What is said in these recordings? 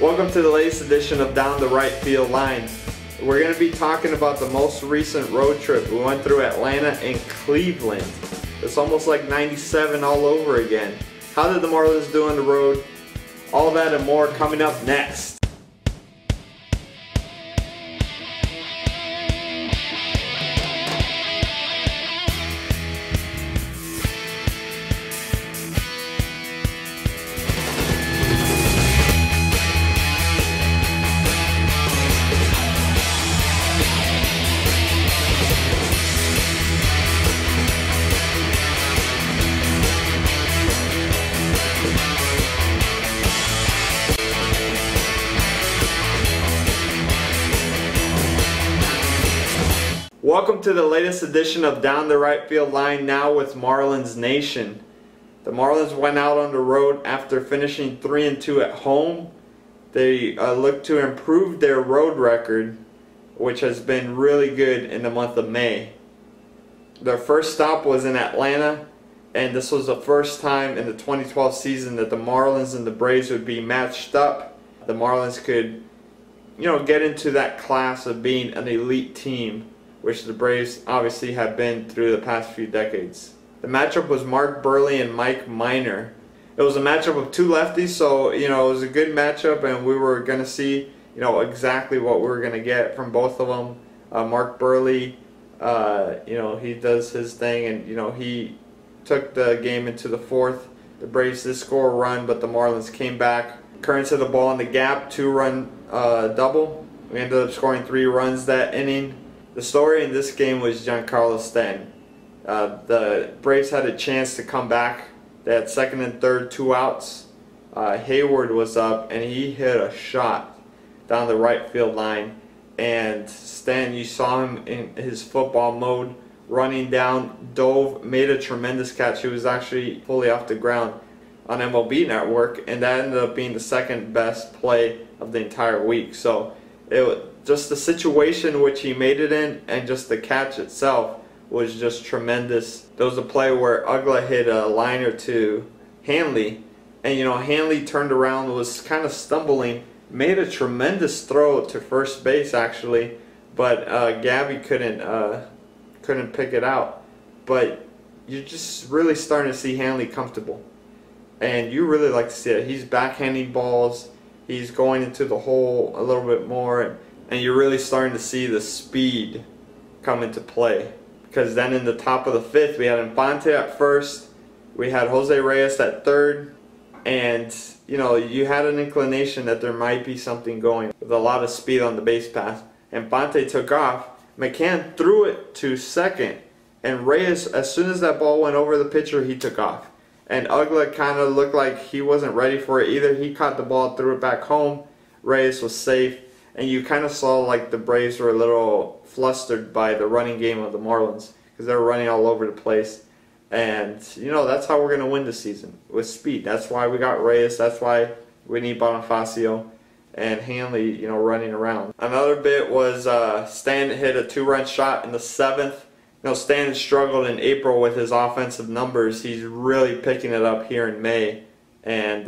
Welcome to the latest edition of Down the Right Field Line. We're going to be talking about the most recent road trip. We went through Atlanta and Cleveland. It's almost like '97 all over again. How did the Marlins do on the road? All that and more coming up next. Welcome to the latest edition of Down the Right Field Line, now with Marlins Nation. The Marlins went out on the road after finishing 3-2 at home. They look to improve their road record, which has been really good in the month of May. Their first stop was in Atlanta, and this was the first time in the 2012 season that the Marlins and the Braves would be matched up. The Marlins could, get into that class of being an elite team, which the Braves obviously have been through the past few decades. The matchup was Mark Buehrle and Mike Minor. It was a matchup of two lefties, so it was a good matchup, and we were going to see exactly what we were going to get from both of them. Mark Buehrle, he does his thing, and he took the game into the fourth. The Braves did score a run, but the Marlins came back. Currents hit the ball in the gap, 2-run double. We ended up scoring 3 runs that inning. The story in this game was Giancarlo Stanton. The Braves had a chance to come back. They had second and third, 2 outs. Hayward was up, and he hit a shot down the right field line. And Stanton, you saw him in his football mode, running down, dove, made a tremendous catch. He was actually fully off the ground on MLB Network, and that ended up being the second best play of the entire week. So just the situation which he made it in, and just the catch itself was just tremendous. There was a play where Uggla hit a liner to Hanley, and Hanley turned around, was kind of stumbling, made a tremendous throw to first base actually, but Gabby couldn't pick it out. But you're just really starting to see Hanley comfortable, and you really like to see it. He's backhanding balls, he's going into the hole a little bit more, and you're really starting to see the speed come into play. Because then in the top of the 5th, we had Infante at first, we had Jose Reyes at third, and you had an inclination that there might be something going with a lot of speed on the base path. Infante took off, McCann threw it to second, and Reyes, as soon as that ball went over the pitcher, he took off. And Uggla kind of looked like he wasn't ready for it either. He caught the ball, threw it back home. Reyes was safe. And you kind of saw like the Braves were a little flustered by the running game of the Marlins, because they were running all over the place. And that's how we're going to win this season, with speed. That's why we got Reyes. That's why we need Bonifacio and Hanley running around. Another bit was Stanton hit a 2-run shot in the 7th. Stanton struggled in April with his offensive numbers. He's really picking it up here in May, and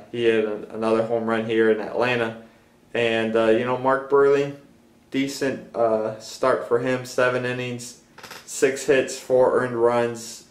he hit another home run here in Atlanta. And Mark Buehrle, decent start for him. 7 innings, 6 hits, 4 earned runs.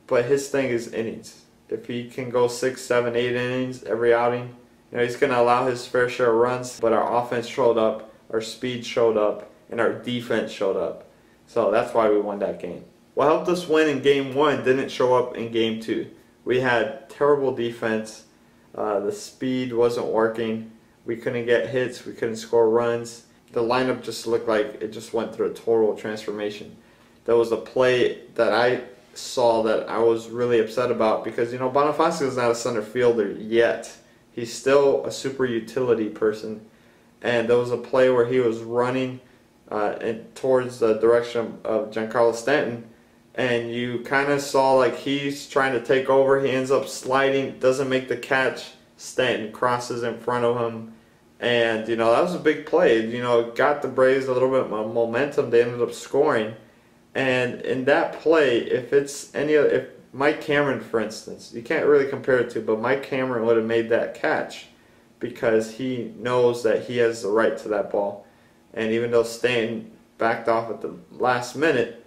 But his thing is innings. If he can go 6, 7, 8 innings every outing, he's going to allow his fair share of runs. But our offense showed up, our speed showed up, and our defense showed up. So that's why we won that game. What helped us win in Game 1 didn't show up in Game 2. We had terrible defense. The speed wasn't working. We couldn't get hits. We couldn't score runs. The lineup just looked like it just went through a total transformation. There was a play that I saw that I was really upset about, because Bonifacio is not a center fielder yet. He's still a super utility person. And there was a play where he was running towards the direction of Giancarlo Stanton, and you kind of saw like he's trying to take over. He ends up sliding, doesn't make the catch. Stanton crosses in front of him, and that was a big play. It got the Braves a little bit of momentum. They ended up scoring, and in that play, if Mike Cameron, for instance, you can't really compare it to, but Mike Cameron would have made that catch, because he knows that he has the right to that ball. And even though Stanton backed off at the last minute,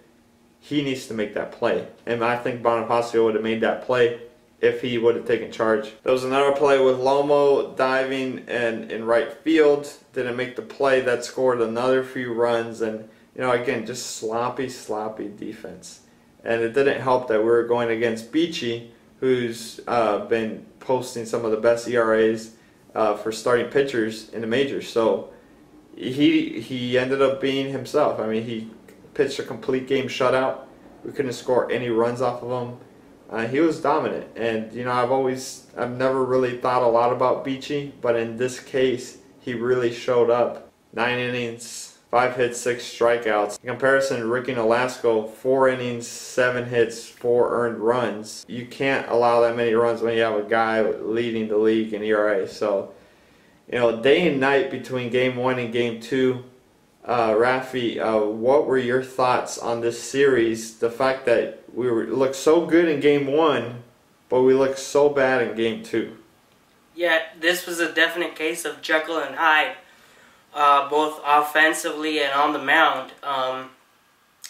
he needs to make that play. And I think Bonifacio would have made that play if he would have taken charge. There was another play with Lomo diving and in right field. Didn't make the play. That scored another few runs. And, you know, again, just sloppy defense. And it didn't help that we were going against Beachy, who's been posting some of the best ERAs for starting pitchers in the majors. So he ended up being himself. I mean, he pitched a complete game shutout. We couldn't score any runs off of him. He was dominant, and you know, I've never really thought a lot about Beachy, but in this case, he really showed up. 9 innings, 5 hits, 6 strikeouts. In comparison, Ricky Nolasco, 4 innings, 7 hits, 4 earned runs. You can't allow that many runs when you have a guy leading the league in ERA. So, you know, day and night between Game 1 and Game 2. Rafi, what were your thoughts on this series? The fact that we looked so good in Game 1, but we looked so bad in Game 2. Yeah, this was a definite case of Jekyll and Hyde, both offensively and on the mound.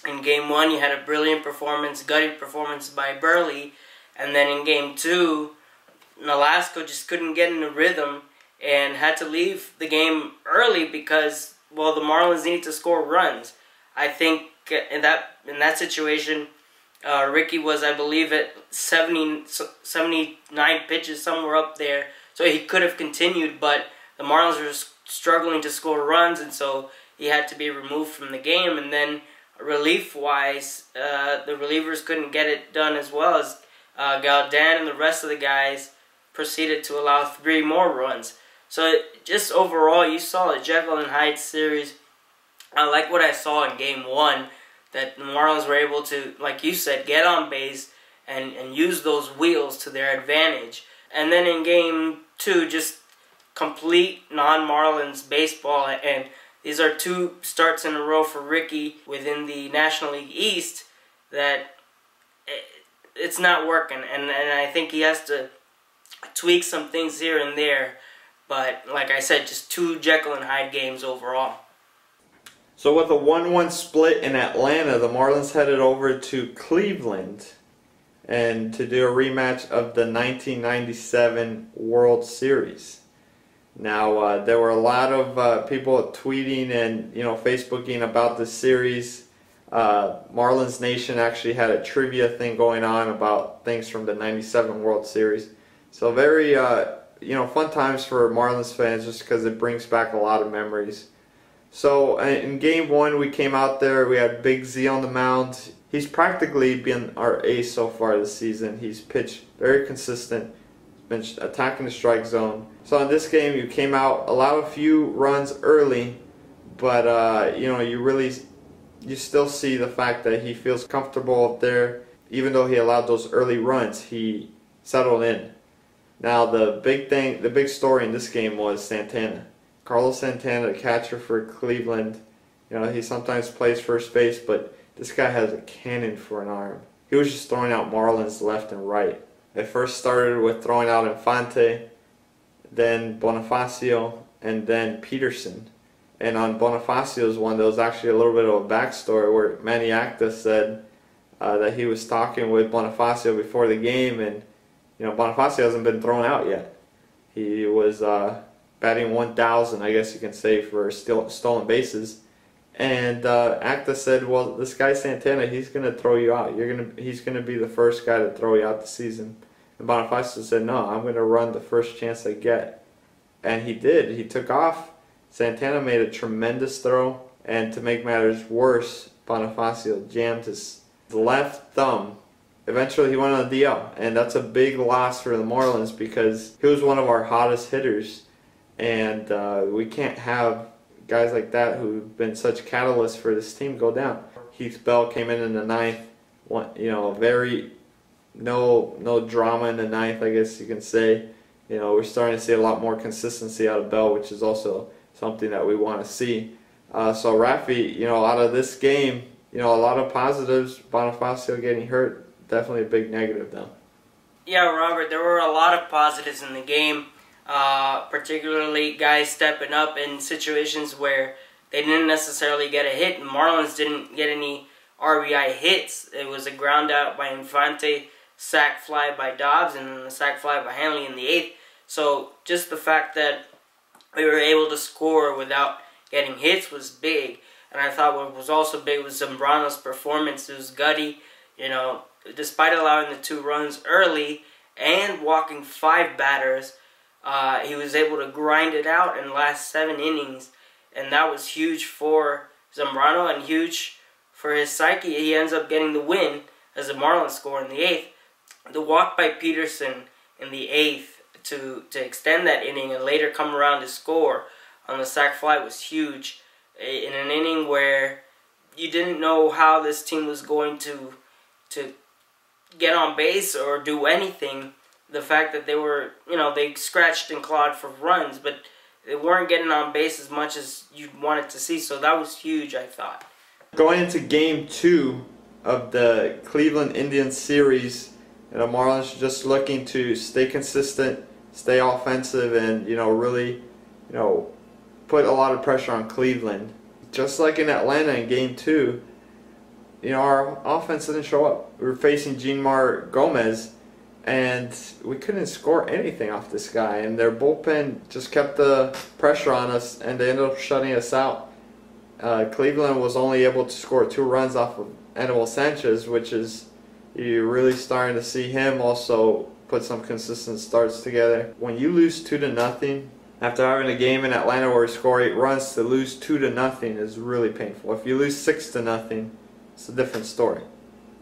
In Game 1, you had a brilliant performance, gutty performance by Burley, and then in Game 2, Nolasco just couldn't get in the rhythm and had to leave the game early because, well, the Marlins needed to score runs. I think in that situation, Ricky was, I believe, at 79 pitches, somewhere up there. So he could have continued, but the Marlins were struggling to score runs, and so he had to be removed from the game. And then relief-wise, the relievers couldn't get it done as well as Galdan and the rest of the guys proceeded to allow 3 more runs. So just overall, you saw a Jekyll and Hyde series. I like what I saw in Game 1, that the Marlins were able to, like you said, get on base and use those wheels to their advantage. And then in Game 2, just complete non-Marlins baseball. And these are 2 starts in a row for Ricky within the National League East that it's not working. And I think he has to tweak some things here and there. But, like I said, just 2 Jekyll and Hyde games overall. So with a 1-1 split in Atlanta, the Marlins headed over to Cleveland and to do a rematch of the 1997 World Series. Now, there were a lot of people tweeting and, you know, Facebooking about this series. Marlins Nation actually had a trivia thing going on about things from the 97 World Series. So very, you know, fun times for Marlins fans just because it brings back a lot of memories. So in Game 1, we came out there, we had Big Z on the mound. He's practically been our ace so far this season. He's pitched very consistent, been attacking the strike zone. So in this game, you came out, allowed a few runs early, but you know, you still see the fact that he feels comfortable up there. Even though he allowed those early runs, he settled in. Now the big story in this game was Santana. Carlos Santana, the catcher for Cleveland. You know, he sometimes plays first base, but this guy has a cannon for an arm. He was just throwing out Marlins left and right. It first started with throwing out Infante, then Bonifacio, and then Peterson. And on Bonifacio's one, there was actually a little bit of a backstory where Manny Acta said that he was talking with Bonifacio before the game, and you know, Bonifacio hasn't been thrown out yet. He was batting 1,000, I guess you can say, for stolen bases. And Acta said, well, this guy Santana, he's going to throw you out. He's going to be the first guy to throw you out this season. And Bonifacio said, no, I'm going to run the first chance I get. And he did. He took off. Santana made a tremendous throw. And to make matters worse, Bonifacio jammed his left thumb. Eventually he went on the DL. And that's a big loss for the Marlins because he was one of our hottest hitters. And we can't have guys like that who've been such catalysts for this team go down. Heath Bell came in the 9th. You know, no drama in the 9th, I guess you can say. You know, we're starting to see a lot more consistency out of Bell, which is also something that we want to see. So Rafi, you know, out of this game, you know, a lot of positives. Bonifacio getting hurt, definitely a big negative though. Yeah, Robert, there were a lot of positives in the game. particularly guys stepping up in situations where they didn't necessarily get a hit. The Marlins didn't get any RBI hits. It was a ground out by Infante, sac fly by Dobbs, and then the sac fly by Hanley in the 8th. So just the fact that we were able to score without getting hits was big. And I thought what was also big was Zambrano's performance. It was gutty, you know, despite allowing the 2 runs early and walking 5 batters, he was able to grind it out in the last 7 innings. And that was huge for Zambrano and huge for his psyche. He ends up getting the win as the Marlins score in the 8th. The walk by Peterson in the 8th to extend that inning and later come around to score on the sac fly was huge. In an inning where you didn't know how this team was going to get on base or do anything, the fact that they were, you know, they scratched and clawed for runs, but they weren't getting on base as much as you wanted to see, so that was huge, I thought. Going into Game 2 of the Cleveland Indians series, the Marlins just looking to stay consistent, stay offensive, and, you know, really, you know, put a lot of pressure on Cleveland. Just like in Atlanta in Game 2, you know, our offense didn't show up. We were facing Jeanmar Gomez, and we couldn't score anything off this guy. And their bullpen just kept the pressure on us, and they ended up shutting us out. Cleveland was only able to score 2 runs off of Anibal Sanchez, which is, you're really starting to see him also put some consistent starts together. When you lose 2-0, after having a game in Atlanta where we score 8 runs, to lose 2-0 is really painful. If you lose 6-0, it's a different story.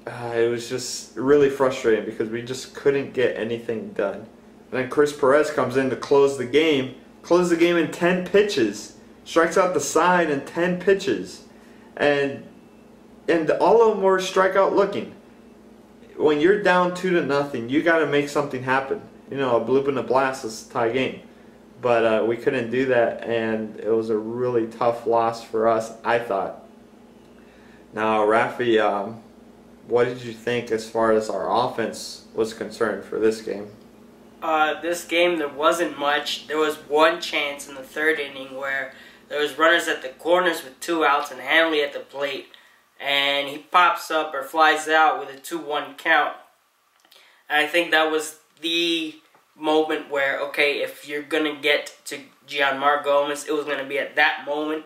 It was just really frustrating because we just couldn't get anything done. And then Chris Perez comes in to close the game in 10 pitches, strikes out the side in 10 pitches, and all of them were strikeout looking. When you're down 2-0, you got to make something happen. You know, a bloop and a blast is a tie game. But we couldn't do that, and it was a really tough loss for us, I thought. Now, Rafi, what did you think as far as our offense was concerned for this game? This game, there wasn't much. There was one chance in the 3rd inning where there was runners at the corners with 2 outs and Hanley at the plate, and he pops up or flies out with a 2-1 count. And I think that was the moment where, okay, if you're going to get to Jeanmar Gomez, it was going to be at that moment,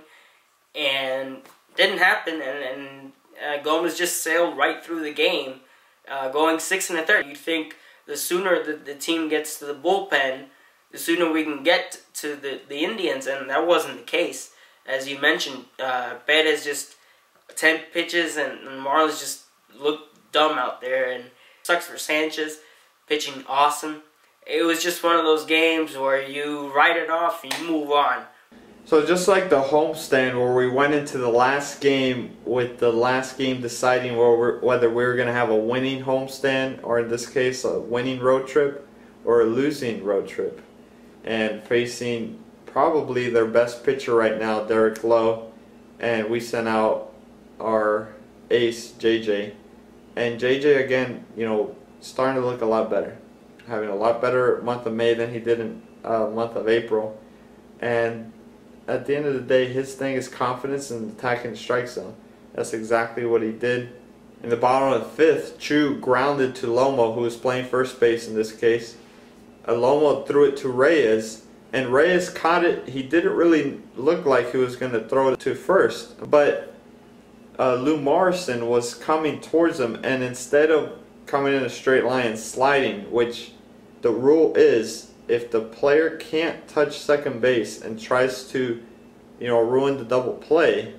and it didn't happen, and Gomez just sailed right through the game, going 6 1/3. You'd think the sooner the team gets to the bullpen, the sooner we can get to the Indians, and that wasn't the case. As you mentioned, Perez just 10 pitches, and Marlins just looked dumb out there, and sucks for Sanchez, pitching awesome. It was just one of those games where you write it off and you move on. So just like the homestand where we went into the last game with the last game deciding whether we were going to have a winning homestand, or in this case a winning road trip or a losing road trip, and facing probably their best pitcher right now, Derek Lowe, and we sent out our ace, JJ. And JJ, again, you know, starting to look a lot better. Having a lot better month of May than he did in month of April. And at the end of the day, his thing is confidence and attacking the strike zone. That's exactly what he did. In the bottom of the 5th, Chu grounded to Lomo, who was playing first base in this case. Lomo threw it to Reyes, and Reyes caught it. He didn't really look like he was going to throw it to first, but Lou Morrison was coming towards him, and instead of coming in a straight line and sliding, which the rule is, if the player can't touch second base and tries to, you know, ruin the double play,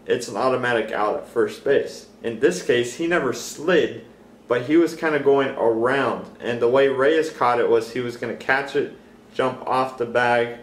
it's an automatic out at first base. In this case, he never slid, but he was kind of going around, and the way Reyes caught it was he was going to catch it, jump off the bag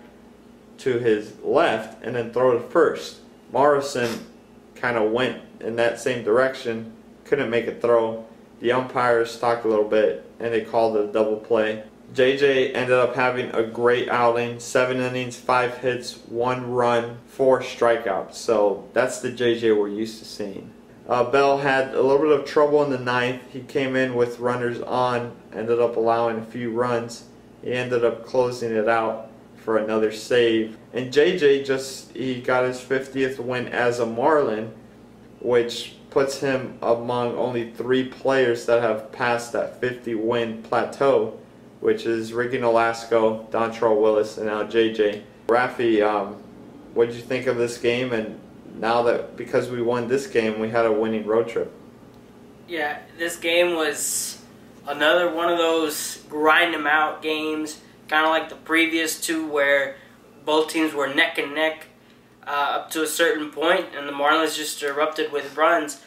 to his left, and then throw it first. Morrison kind of went in that same direction, couldn't make a throw. The umpires talked a little bit, and they called it a double play. JJ ended up having a great outing, 7 innings, 5 hits, 1 run, 4 strikeouts. So that's the JJ we're used to seeing. Bell had a little bit of trouble in the 9th. He came in with runners on, ended up allowing a few runs, he ended up closing it out for another save. And JJ he got his 50th win as a Marlin, which puts him among only 3 players that have passed that 50-win plateau, which is Ricky Nolasco, Dontrell Willis, and now JJ. Rafi, what did you think of this game? And now that, because we won this game, we had a winning road trip. Yeah, this game was another one of those grind them out games, kind of like the previous 2 where both teams were neck and neck up to a certain point, and the Marlins just erupted with runs.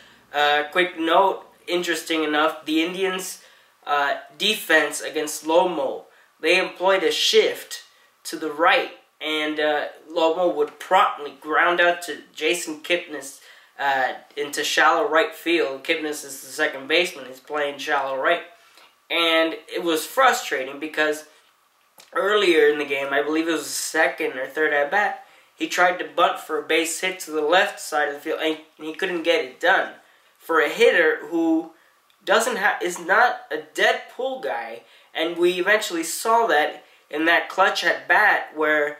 Quick note, interesting enough, the Indians' defense against Lomo, they employed a shift to the right, and Lomo would promptly ground out to Jason Kipnis into shallow right field. Kipnis is the second baseman. He's playing shallow right. And it was frustrating because earlier in the game, I believe it was the second or third at-bat, he tried to bunt for a base hit to the left side of the field, and he couldn't get it done. For a hitter who is not a dead pull guy, and we eventually saw that in that clutch at-bat where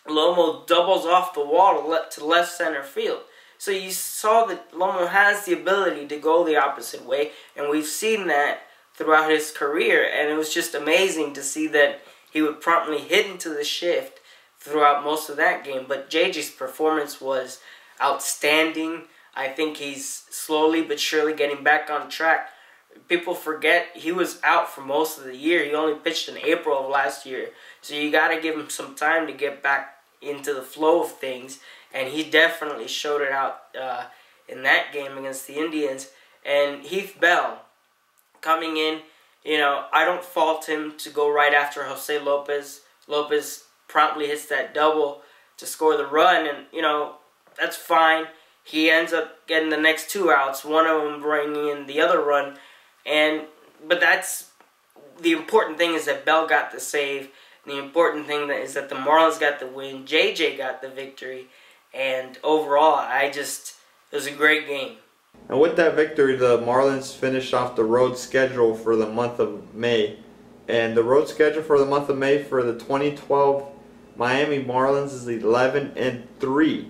Lomo doubles off the wall to left center field. So you saw that Lomo has the ability to go the opposite way, and we've seen that throughout his career, and it was just amazing to see that he would promptly hit into the shift throughout most of that game. But JJ's performance was outstanding. I think he's slowly but surely getting back on track. People forget he was out for most of the year. He only pitched in April of last year. So you got to give him some time to get back into the flow of things. And he definitely showed it out in that game against the Indians. And Heath Bell coming in, you know, I don't fault him to go right after Jose Lopez. Lopez promptly hits that double to score the run, and, you know, that's fine. He ends up getting the next 2 outs, one of them bringing in the other run. But that's the important thing, is that Bell got the save. The important thing is that the Marlins got the win. JJ got the victory. And overall, it was a great game. And with that victory, the Marlins finished off the road schedule for the month of May. And the road schedule for the month of May for the 2012 Miami Marlins is 11-3,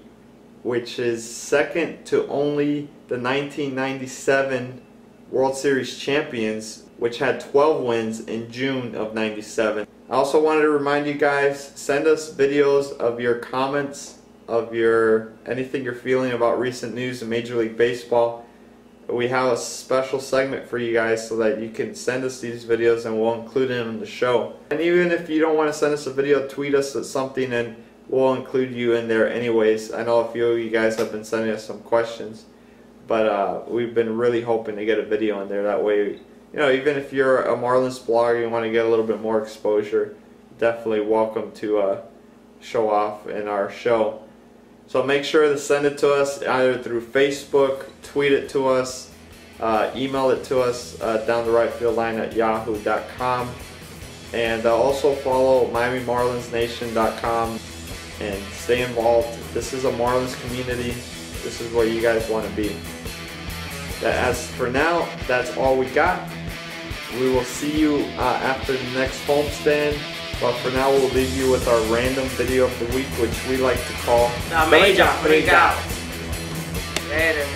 which is second to only the 1997 World Series champions, which had 12 wins in June of '97. I also wanted to remind you guys, send us videos of your comments, of anything you're feeling about recent news in Major League Baseball. We have a special segment for you guys so that you can send us these videos and we'll include them in the show. And even if you don't want to send us a video, tweet us at something and we'll include you in there anyways. I know a few of you guys have been sending us some questions, but we've been really hoping to get a video in there. That way, you know, even if you're a Marlins blogger and you want to get a little bit more exposure, definitely welcome to show off in our show. So make sure to send it to us either through Facebook, tweet it to us, email it to us, downtherighfieldline@yahoo.com, and also follow MiamiMarlinsNation.com and stay involved. This is a Marlins community. This is where you guys want to be. As for now, that's all we got. We will see you after the next homestand. But for now, we'll leave you with our random video of the week, which we like to call The Major Freak Out. Later.